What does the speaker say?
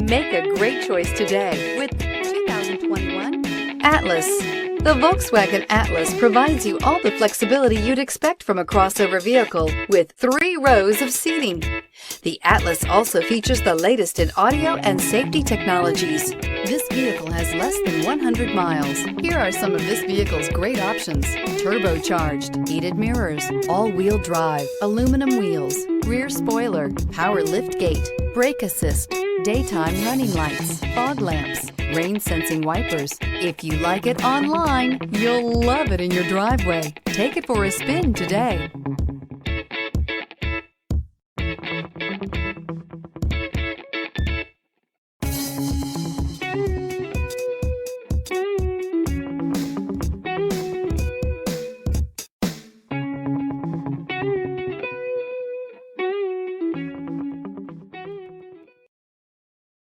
Make a great choice today with 2021 Atlas. The Volkswagen Atlas provides you all the flexibility you'd expect from a crossover vehicle with 3 rows of seating. The Atlas also features the latest in audio and safety technologies. This vehicle has less than 100 miles. Here are some of this vehicle's great options: turbocharged, heated mirrors, all-wheel drive, aluminum wheels, rear spoiler, power liftgate, brake assist, daytime running lights, fog lamps, rain sensing wipers. If you like it online, you'll love it in your driveway. Take it for a spin today.